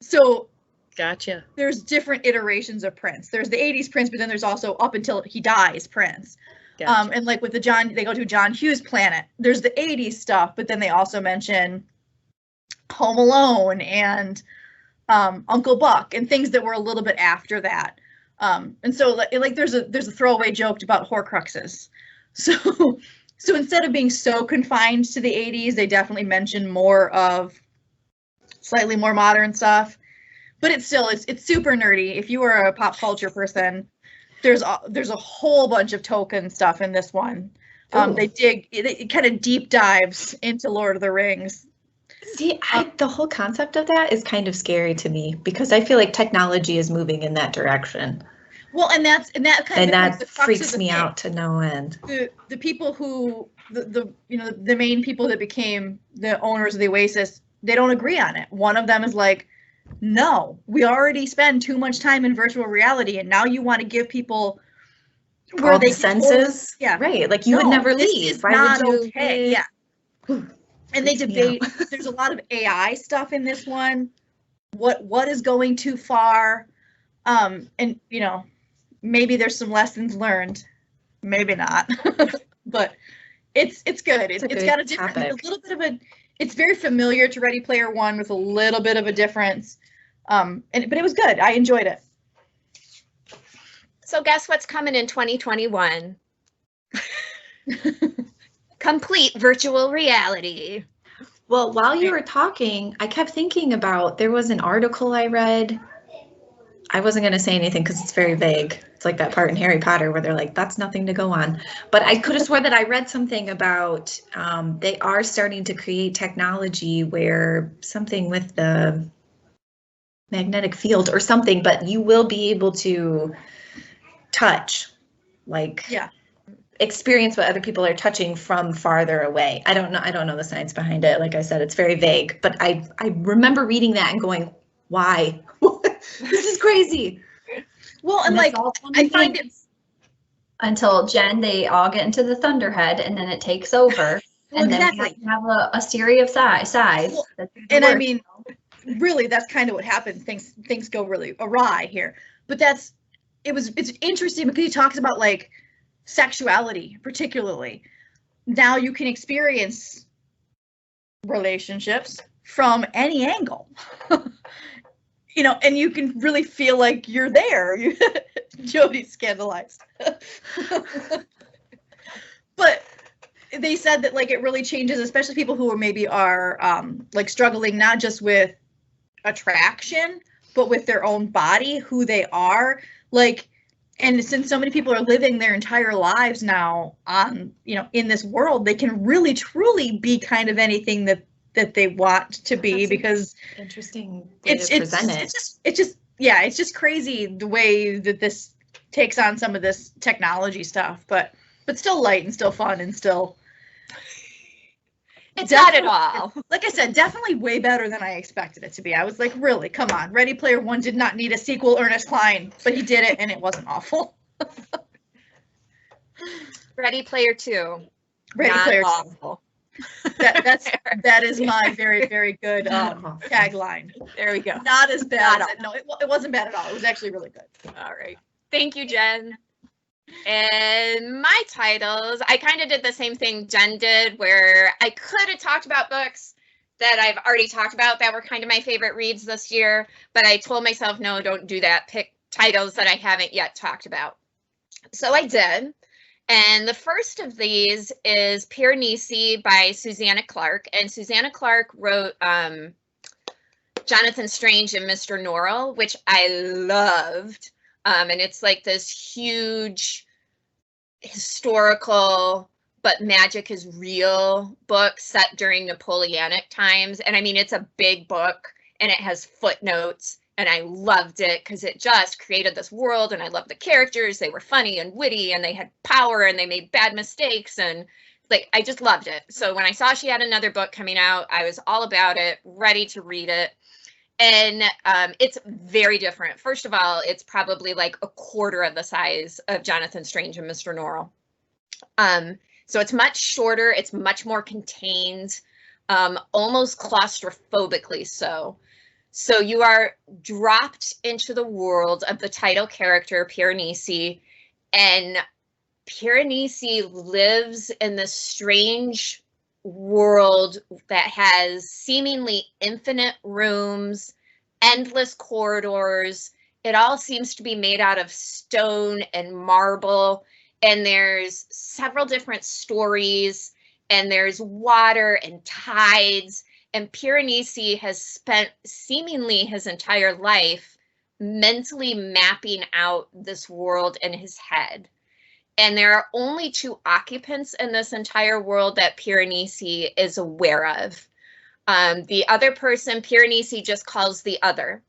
So Gotcha. there's different iterations of Prince. There's the 80s Prince, but then there's also up until he dies Prince. Gotcha. And like with they go to John Hughes planet. There's the 80s stuff, but then they also mention Home Alone and Uncle Buck and things that were a little bit after that. And so like there's a throwaway joke about Horcruxes. So instead of being so confined to the 80s, they definitely mention more of slightly more modern stuff. But it's super nerdy. If you are a pop culture person, there's a whole bunch of Tolkien stuff in this one. It kind of deep dives into Lord of the Rings. See, the whole concept of that is kind of scary to me because I feel like technology is moving in that direction. Well, and that freaks me out to no end. The people who the main people that became the owners of the Oasis, they don't agree on it. One of them is like, no, we already spend too much time in virtual reality, and now you want to give people where all they the senses. Yeah, right. Like you would never leave. Is Why not would you? okay. Yeah. And they Freaks me debate. There's a lot of AI stuff in this one. What is going too far? And maybe there's some lessons learned. Maybe not. But it's good. It's got a different, topic. a little bit of a. It's very familiar to Ready Player One with a little bit of a difference. But it was good. I enjoyed it. So guess what's coming in 2021? Complete virtual reality. Well, while you were talking, I kept thinking about, there was an article I read. I wasn't going to say anything because it's very vague. It's like that part in Harry Potter where they're like, that's nothing to go on. But I could have sworn that I read something about they are starting to create technology where something with the magnetic field or something, but you will be able to touch, like, experience what other people are touching from farther away. I don't know the science behind it. Like I said, it's very vague, but I remember reading that and going, why? This is crazy. Well, and like I find it until they all get into the Thunderhead and then it takes over. Well, and exactly. then we have a series of sides. Well, and I mean, really, that's kind of what happens. Things go really awry here. But it's interesting because he talks about like sexuality, particularly. Now you can experience relationships from any angle. And you can really feel like you're there. Jody's scandalized. But they said that like it really changes, especially people who are like struggling not just with attraction, but with their own body, who they are. Like, and since so many people are living their entire lives now on, in this world, they can really truly be kind of anything that they want to be. That's because interesting way to present it. It's just crazy the way that this takes on some of this technology stuff, but still light and still fun and still It's not at all. Like I said, definitely way better than I expected it to be. I was like, really, come on. Ready Player One did not need a sequel, Ernest Cline, but he did it and it wasn't awful. Ready Player Two. Ready Not Player Two. awful. That is my very, very good tagline. There we go. Not as bad. Not No, it wasn't bad at all. It was actually really good. All right. Thank you, Jen. And my titles, I kind of did the same thing Jen did, where I could have talked about books that I've already talked about that were kind of my favorite reads this year, but I told myself, no, don't do that. Pick titles that I haven't yet talked about. So I did. And the first of these is Piranesi by Susanna Clarke. And Susanna Clarke wrote Jonathan Strange and Mr. Norrell, which I loved. And it's like this huge historical, but magic is real book set during Napoleonic times. And I mean, it's a big book and it has footnotes. And I loved it because it just created this world, and I loved the characters. They were funny and witty, and they had power, and they made bad mistakes, and like I just loved it. So when I saw she had another book coming out, I was all about it, ready to read it. And it's very different. First of all, it's probably like a quarter of the size of Jonathan Strange and Mr. Norrell. So it's much shorter. It's much more contained, almost claustrophobically so. So you are dropped into the world of the title character, Piranesi, and Piranesi lives in this strange world that has seemingly infinite rooms, endless corridors. It all seems to be made out of stone and marble, and there's several different stories, and there's water and tides. And Piranesi has spent seemingly his entire life mentally mapping out this world in his head. And there are only two occupants in this entire world that Piranesi is aware of. The other person, Piranesi just calls the other.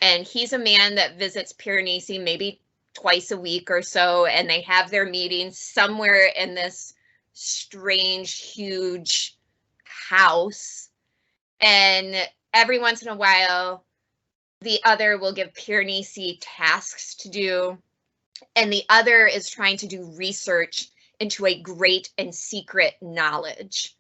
And he's a man that visits Piranesi maybe twice a week or so, and they have their meetings somewhere in this strange, huge house. And every once in a while, the other will give Piranesi tasks to do. And the other is trying to do research into a great and secret knowledge.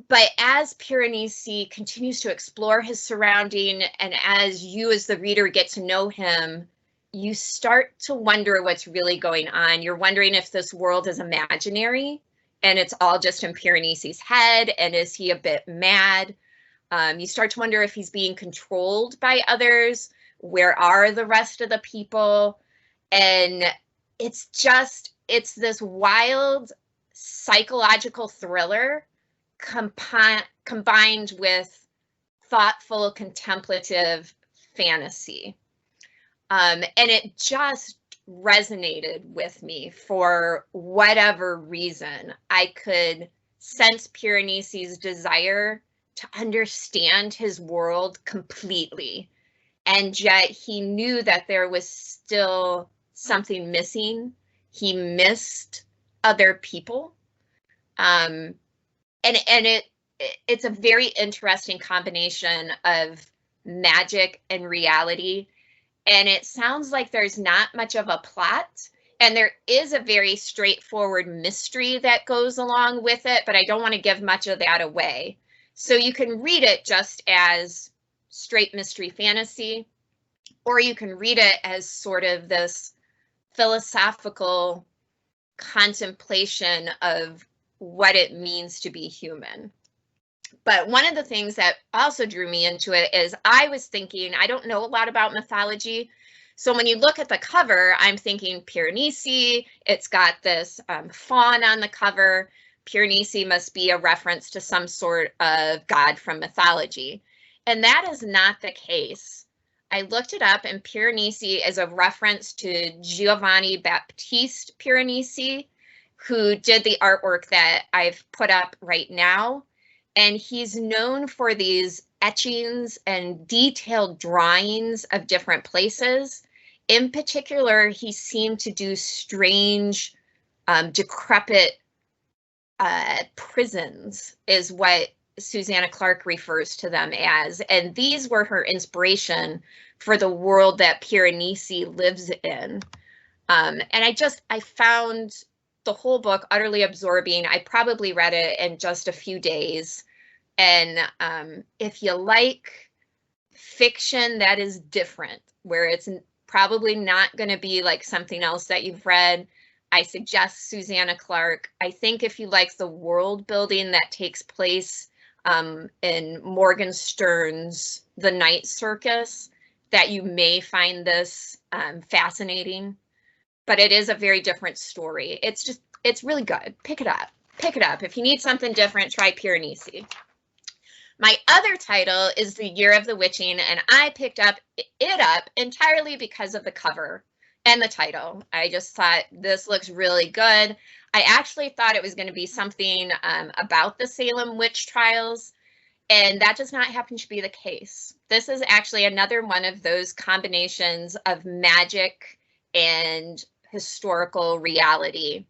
But as Piranesi continues to explore his surrounding, and as you as the reader get to know him, you start to wonder what's really going on. You're wondering if this world is imaginary and it's all just in Piranesi's head, and is he a bit mad? You start to wonder if he's being controlled by others. Where are the rest of the people? And it's this wild psychological thriller combined with thoughtful, contemplative fantasy. And it just resonated with me for whatever reason. I could sense Piranesi's desire to understand his world completely. And yet he knew that there was still something missing. He missed other people. And it's a very interesting combination of magic and reality. And it sounds like there's not much of a plot, and there is a very straightforward mystery that goes along with it, but I don't want to give much of that away. So you can read it just as straight mystery fantasy, or you can read it as sort of this philosophical contemplation of what it means to be human. But one of the things that also drew me into it is I was thinking, I don't know a lot about mythology. So when you look at the cover, I'm thinking Piranesi, it's got this fawn on the cover. Piranesi must be a reference to some sort of god from mythology. And that is not the case. I looked it up, and Piranesi is a reference to Giovanni Battista Piranesi, who did the artwork that I've put up right now. And he's known for these etchings and detailed drawings of different places. In particular, he seemed to do strange, decrepit prisons is what Susanna Clarke refers to them as. And these were her inspiration for the world that Piranesi lives in. And I found the whole book utterly absorbing. I probably read it in just a few days. And if you like fiction that is different, where it's probably not going to be like something else that you've read, I suggest Susanna Clarke. I think if you like the world building that takes place in Morgenstern's The Night Circus, that you may find this fascinating. But it is a very different story. It's really good. Pick it up. Pick it up. If you need something different, try Piranesi. My other title is The Year of the Witching, and I picked it up entirely because of the cover and the title. I just thought this looks really good. I actually thought it was going to be something about the Salem witch trials, and that does not happen to be the case. This is actually another one of those combinations of magic and historical reality.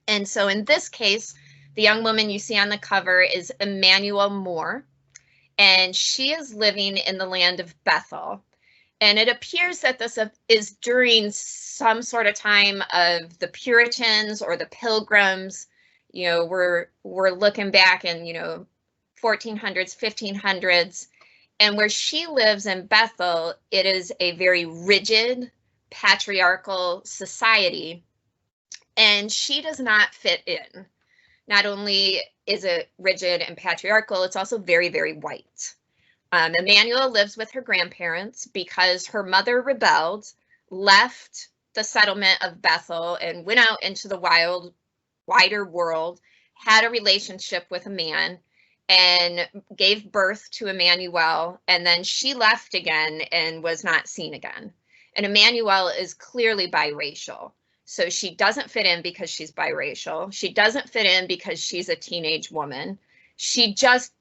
And so in this case, the young woman you see on the cover is Emmanuel Moore, and she is living in the land of Bethel. And it appears that this is during some sort of time of the Puritans or the Pilgrims. You know, we're looking back in, 1400s, 1500s. And where she lives in Bethel, it is a very rigid, patriarchal society, and she does not fit in. Not only is it rigid and patriarchal, it's also very, very white. Emmanuel lives with her grandparents because her mother rebelled, left the settlement of Bethel, and went out into the wider world, had a relationship with a man, and gave birth to Emmanuel, and then she left again and was not seen again. And Emmanuel is clearly biracial. So she doesn't fit in because she's biracial. She doesn't fit in because she's a teenage woman. She just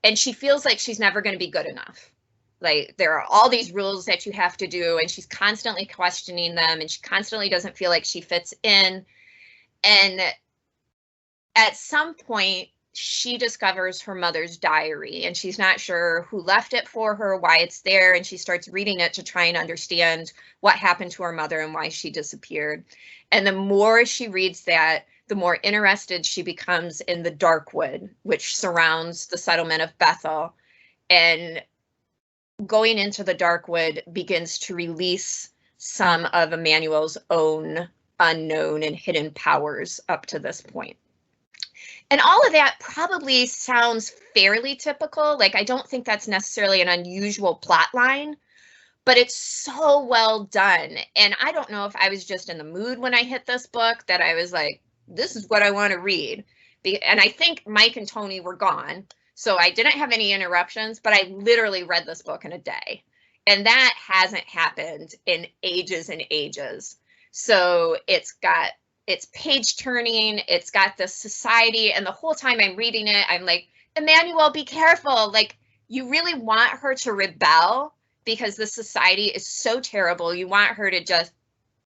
and she feels like she's never going to be good enough. Like there are all these rules that you have to do, and she's constantly questioning them, and she constantly doesn't feel like she fits in. And at some point, she discovers her mother's diary, and she's not sure who left it for her, why it's there, and she starts reading it to try and understand what happened to her mother and why she disappeared. And the more she reads that, the more interested she becomes in the Darkwood, which surrounds the settlement of Bethel. And going into the Darkwood begins to release some of Emmanuel's own unknown and hidden powers up to this point. And all of that probably sounds fairly typical. Like, I don't think that's necessarily an unusual plot line, but it's so well done. And I don't know if I was just in the mood when I hit this book that I was like, this is what I want to read. And I think Mike and Tony were gone, so I didn't have any interruptions, but I literally read this book in a day. And that hasn't happened in ages and ages. So it's page turning, it's got this society, and the whole time I'm reading it, I'm like, Emmanuel, be careful. Like, you really want her to rebel because the society is so terrible. You want her to just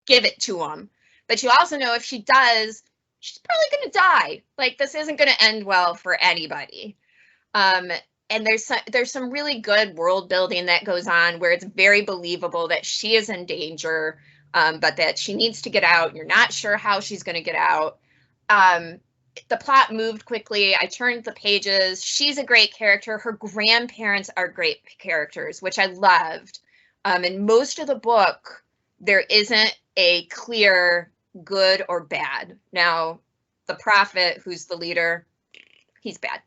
give it to them. But you also know if she does, she's probably going to die. Like, this isn't going to end well for anybody. And there's some really good world building that goes on where it's very believable that she is in danger, but that she needs to get out. You're not sure how she's going to get out. The plot moved quickly. I turned the pages. She's a great character. Her grandparents are great characters, which I loved. In most of the book, there isn't a clear good or bad. Now, the prophet, who's the leader, he's bad.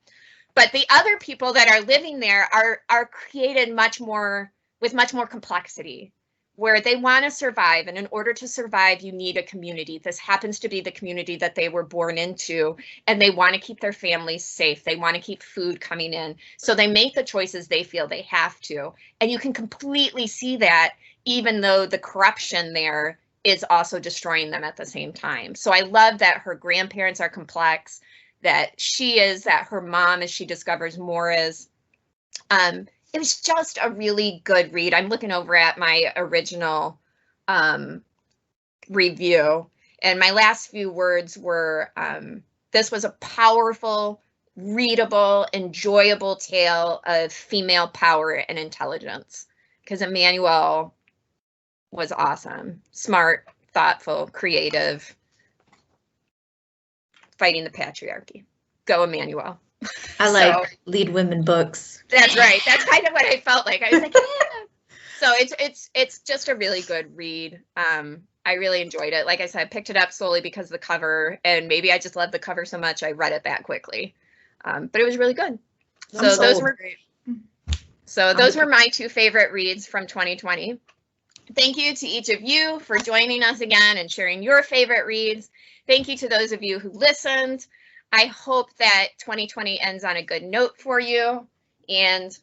But the other people that are living there are created with much more complexity, where they want to survive. And in order to survive, you need a community. This happens to be the community that they were born into, and they want to keep their families safe. They want to keep food coming in. So they make the choices they feel they have to. And you can completely see that, even though the corruption there is also destroying them at the same time. So I love that her grandparents are complex, that she is, that her mom, as she discovers more, is. It was just a really good read. I'm looking over at my original review, and my last few words were This was a powerful, readable, enjoyable tale of female power and intelligence, because Emmanuel was awesome, smart, thoughtful, creative, fighting the patriarchy. Go Emmanuel. I like lead women books. That's right. That's kind of what I felt like. I was like, yeah. So it's just a really good read. I really enjoyed it. Like I said, I picked it up solely because of the cover, and maybe I just loved the cover so much I read it that quickly. But it was really good. So those were my two favorite reads from 2020. Thank you to each of you for joining us again and sharing your favorite reads. Thank you to those of you who listened. I hope that 2020 ends on a good note for you. And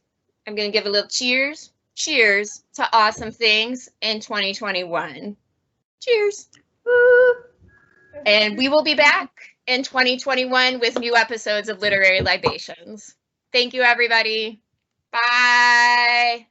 I'm going to give a little cheers. Cheers to awesome things in 2021. Cheers. Woo. And we will be back in 2021 with new episodes of Literary Libations. Thank you, everybody. Bye.